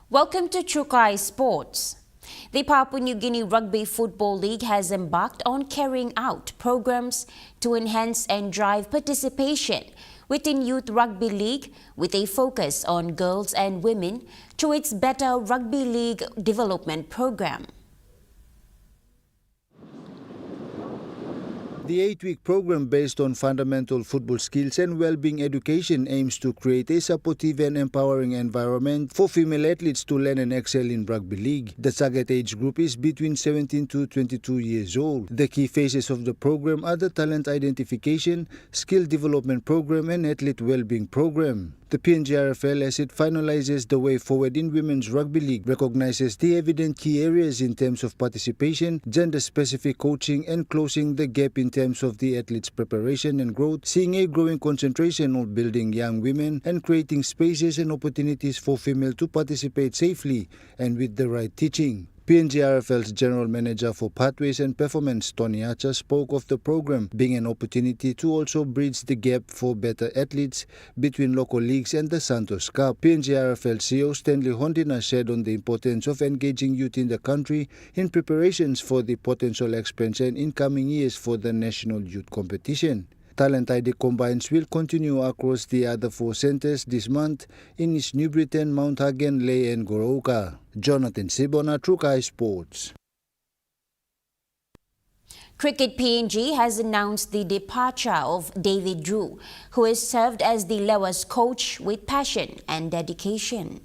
Welcome to Tukai Sports. The Papua New Guinea Rugby Football League has embarked on carrying out programs to enhance and drive participation within Youth Rugby League with a focus on girls and women through its Better Rugby League development program. The 8-week program based on fundamental football skills and well-being education aims to create a supportive and empowering environment for female athletes to learn and excel in rugby league. The target age group is between 17 to 22 years old. The key phases of the program are the talent identification, skill development program and athlete well-being program. The PNGRFL, as it finalizes the way forward in women's rugby league, recognizes the evident key areas in terms of participation, gender-specific coaching and closing the gap in terms of the athletes' preparation and growth, seeing a growing concentration on building young women and creating spaces and opportunities for females to participate safely and with the right teaching. PNGRFL's General Manager for Pathways and Performance, Tony Archer, spoke of the program being an opportunity to also bridge the gap for better athletes between local leagues and the Santos Cup. PNGRFL CEO Stanley Hondina shared on the importance of engaging youth in the country in preparations for the potential expansion in coming years for the National Youth Competition. Talent ID combines will continue across the other 4 centres this month in East New Britain, Mount Hagen, Lae and Goroka. Jonathan Sibona, Tukai Sports. Cricket PNG has announced the departure of David Drew, who has served as the Lewas coach with passion and dedication.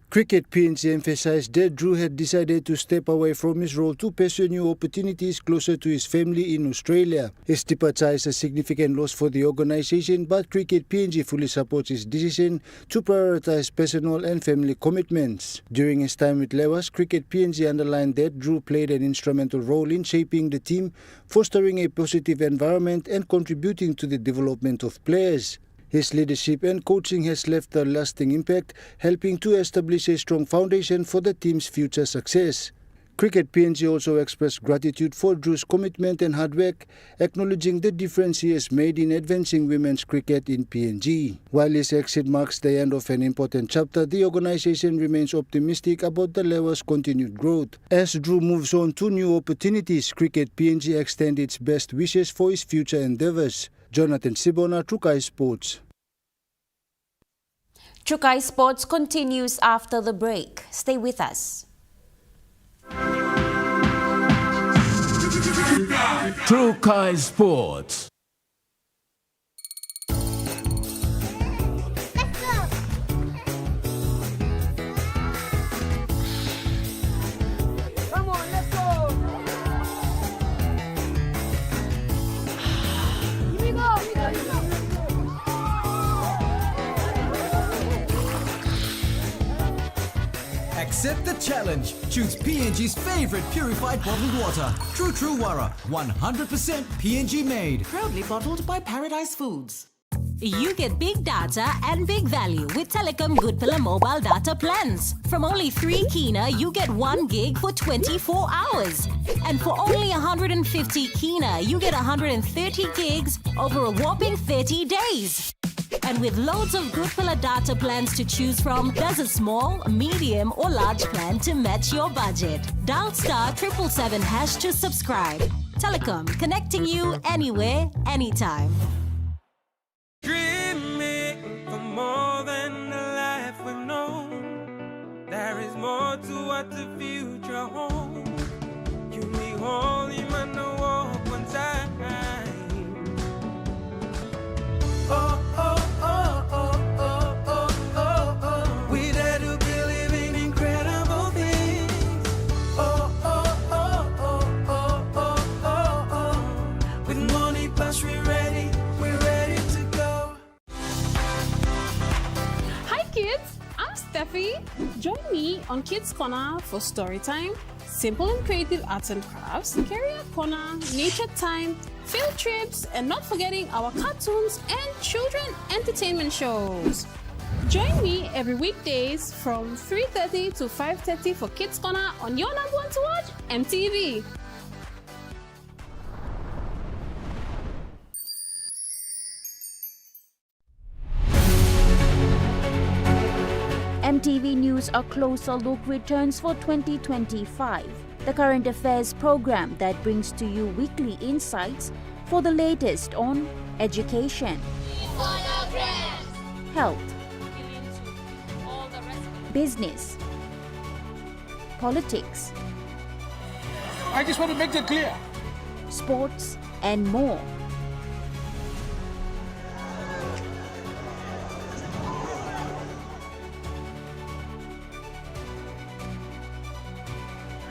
Cricket PNG emphasized that Drew had decided to step away from his role to pursue new opportunities closer to his family in Australia. His departure is a significant loss for the organisation, but Cricket PNG fully supports his decision to prioritise personal and family commitments. During his time with Lewas, Cricket PNG underlined that Drew played an instrumental role in shaping the team, fostering a positive environment and contributing to the development of players. His leadership and coaching has left a lasting impact, helping to establish a strong foundation for the team's future success. Cricket PNG also expressed gratitude for Drew's commitment and hard work, acknowledging the difference he has made in advancing women's cricket in PNG. While his exit marks the end of an important chapter, the organisation remains optimistic about the Lewa's continued growth. As Drew moves on to new opportunities, Cricket PNG extends its best wishes for his future endeavours. Jonathan Sibona, Trukai Sports. Trukai Sports continues after the break. Stay with us. Trukai Sports. Accept the challenge. Choose PNG's favorite purified bottled water. True Wara, 100% PNG made. Proudly bottled by Paradise Foods. You get big data and big value with Telecom Good Pillar mobile data plans. From only 3 kina, you get 1 gig for 24 hours. And for only 150 kina, you get 130 gigs over a whopping 30 days. And with loads of Good Pillar data plans to choose from, there's a small, medium or large plan to match your budget. Dial *777# to subscribe. Telecom, connecting you anywhere, anytime. Dreaming for more than the life we've known. There is more to what the future holds. You be holy man, no walk one time. Oh, oh, oh, oh, oh, oh, oh, oh. We dare to be living incredible things. Oh, oh, oh, oh, oh, oh, oh, oh. With money plus we're ready to go. Hi kids, I'm Steffi. Join me on Kids Corner for story time, simple and creative arts and crafts, career corner, nature time, field trips, and not forgetting our cartoons and children entertainment shows. Join me every weekdays from 3:30 to 5:30 for Kids Corner on your number one to watch, EMTV. EMTV News A Closer Look returns for 2025. The current affairs program that brings to you weekly insights for the latest on education, health, business, politics, I just want to make that clear, sports, and more.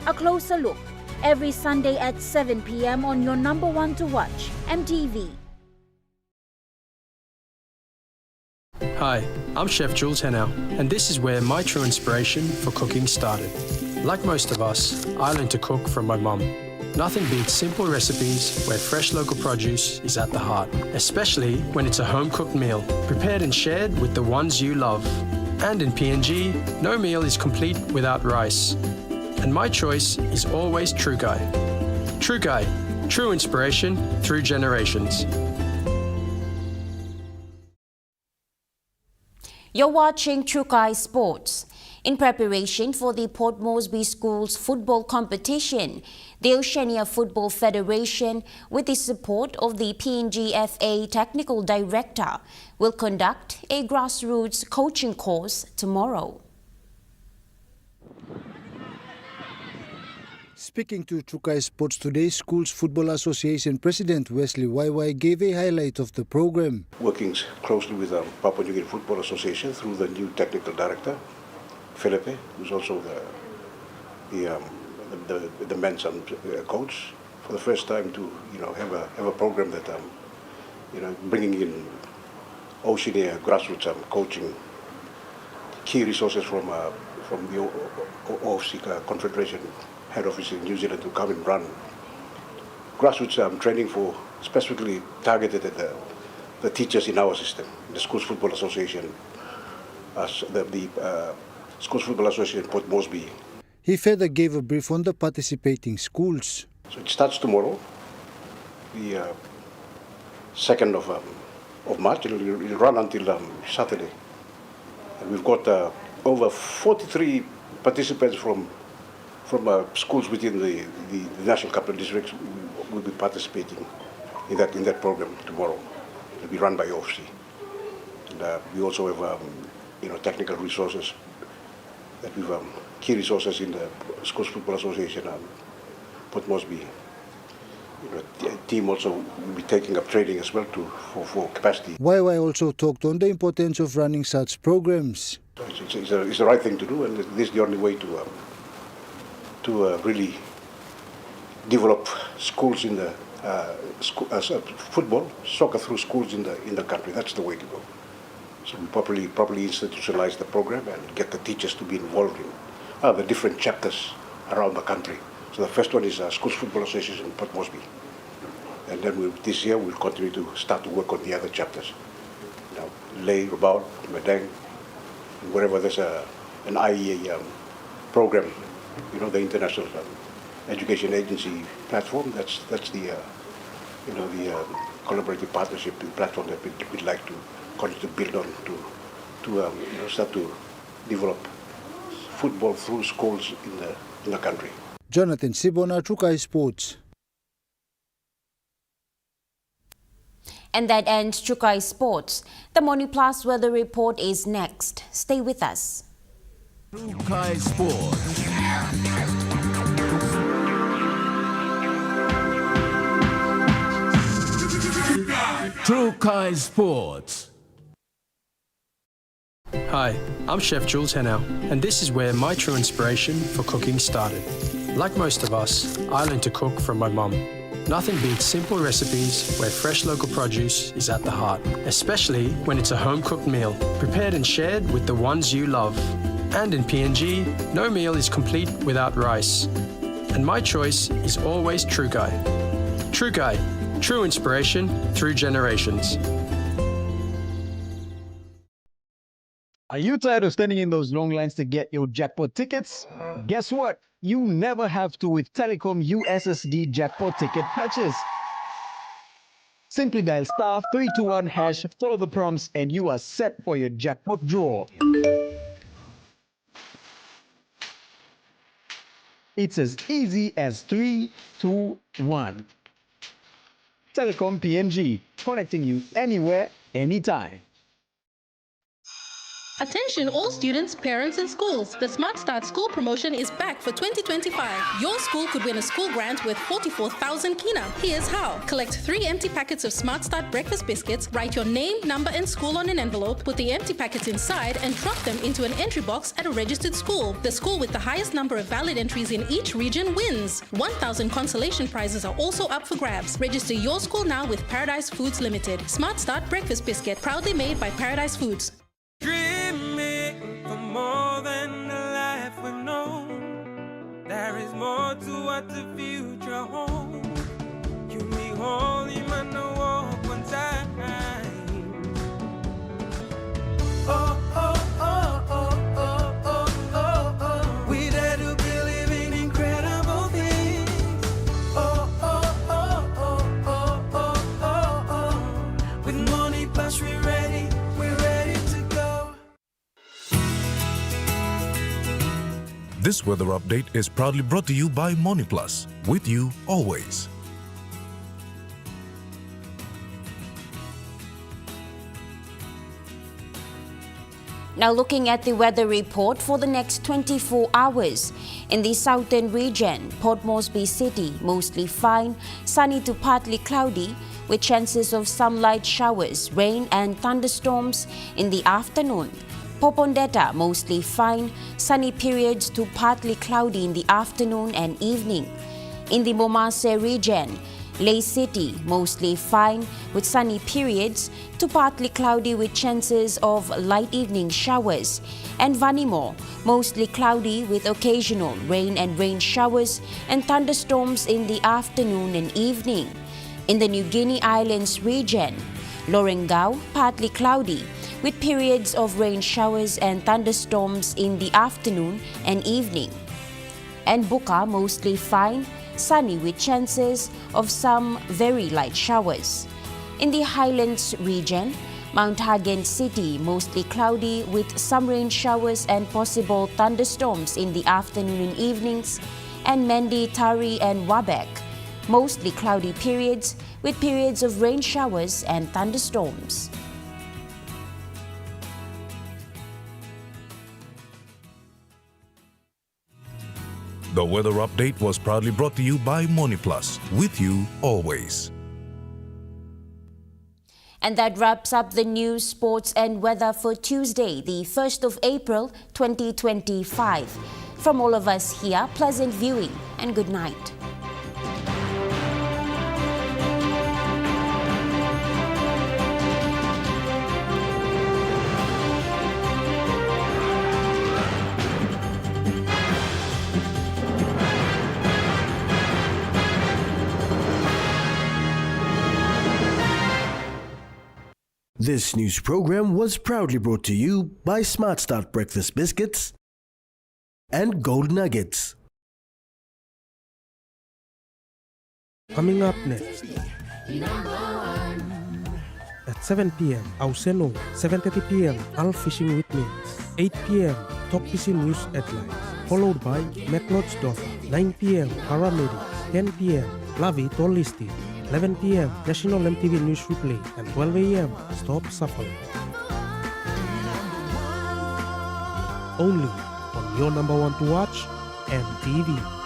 A Closer Look every Sunday at 7 p.m. on your number one to watch, EMTV. Hi, I'm Chef Jules Henao, and this is where my true inspiration for cooking started. Like most of us, I learned to cook from my mum. Nothing beats simple recipes where fresh local produce is at the heart, especially when it's a home-cooked meal, prepared and shared with the ones you love. And in PNG, no meal is complete without rice. And my choice is always Trukai. Trukai, true inspiration through generations. You're watching Trukai Sports. In preparation for the Port Moresby Schools football competition, the Oceania Football Federation, with the support of the PNGFA Technical Director, will conduct a grassroots coaching course tomorrow. Speaking to Trukai Sports Today, Schools Football Association President Wesley Waiwai gave a highlight of the program. Working closely with the Papua New Guinea Football Association through the new technical director, Felipe, who's also the men's coach, for the first time to have a program that bringing in Oceania grassroots coaching, key resources from the OFC Confederation head office in New Zealand to come and run grassroots training for specifically targeted at the teachers in our system, the Schools Football Association, the Schools Football Association Port Moresby. He further gave a brief on the participating schools. So it starts tomorrow, the 2nd of March. It'll run until Saturday. And we've got over 43 participants from schools within the National Capital District will be participating in that program tomorrow. It'll be run by OFC. And we also have technical resources that we've key resources in the Schools Football Association, Port Moresby. The team also will be taking up training as well for capacity. YY also talked on the importance of running such programs. It's the right thing to do, and this is the only way to really develop schools in the football, soccer through schools in the country. That's the way to go. So we properly institutionalize the program and get the teachers to be involved in the different chapters around the country. So the first one is Schools Football Association in Port Moresby. And then this year we'll continue to start to work on the other chapters. Ley, Rabaul, Medang, and wherever there's an IEA program, the International Education Agency platform, that's the collaborative partnership platform that we'd like to continue to build on to start to develop football through schools in the country. Jonathan Sibona, Trukai Sports. And that ends Trukai Sports. The Morning Plus weather report is next. Stay with us. Trukai Sports. Trukai Sports. Hi, I'm Chef Jules Henao, and this is where my true inspiration for cooking started. Like most of us, I learned to cook from my mum. Nothing beats simple recipes where fresh local produce is at the heart, especially when it's a home-cooked meal, prepared and shared with the ones you love. And in PNG, no meal is complete without rice. And my choice is always Trukai. Trukai, true inspiration through generations. Are you tired of standing in those long lines to get your jackpot tickets? Guess what? You never have to with Telecom USSD jackpot ticket purchase. Simply dial *321#, follow the prompts, and you are set for your jackpot draw. It's as easy as 3, 2, 1. Telecom PNG, connecting you anywhere, anytime. Attention all students, parents and schools. The Smart Start School promotion is back for 2025. Your school could win a school grant worth 44,000 kina. Here's how. Collect 3 empty packets of Smart Start breakfast biscuits, write your name, number and school on an envelope, put the empty packets inside and drop them into an entry box at a registered school. The school with the highest number of valid entries in each region wins. 1,000 consolation prizes are also up for grabs. Register your school now with Paradise Foods Limited. Smart Start breakfast biscuit, proudly made by Paradise Foods. Dreaming for more than the life we've known. There is more to what the future holds. You me holy man, no walk one time. Oh, oh, oh, oh, oh, oh, oh, oh. We dare to believe in incredible things. Oh, oh, oh, oh, oh, oh, oh, oh. With money plus we're ready to go. This weather update is proudly brought to you by MoneyPlus, with you always. Now looking at the weather report for the next 24 hours. In the southern region, Port Moresby City, mostly fine, sunny to partly cloudy, with chances of some light showers, rain and thunderstorms in the afternoon. Popondetta, mostly fine, sunny periods to partly cloudy in the afternoon and evening. In the Momase region, Ley City, mostly fine with sunny periods to partly cloudy with chances of light evening showers. And Vanimo, mostly cloudy with occasional rain and rain showers and thunderstorms in the afternoon and evening. In the New Guinea Islands region, Lorengau, partly cloudy with periods of rain showers and thunderstorms in the afternoon and evening. And Buka, mostly fine, sunny with chances of some very light showers. In the Highlands region, Mount Hagen City, mostly cloudy with some rain showers and possible thunderstorms in the afternoon and evenings. And Mendi, Tari and Wabek, mostly cloudy periods with periods of rain showers and thunderstorms. The weather update was proudly brought to you by Moniplus, with you always. And that wraps up the news, sports and weather for Tuesday, the 1st of April, 2025. From all of us here, pleasant viewing and good night. This news program was proudly brought to you by Smart Start Breakfast Biscuits and Gold Nuggets. Coming up next. At 7 p.m., Auseno. 7:30 p.m., Al Fishing with Meals. 8 p.m., Top Fishing News Headlines. Followed by McLeod's Daughter. 9 p.m., Paramedics. 10 p.m., Lavi Tollisti. 11 p.m. National EMTV News Replay and 12 a.m. Stop Suffering. Only on your number one to watch, EMTV.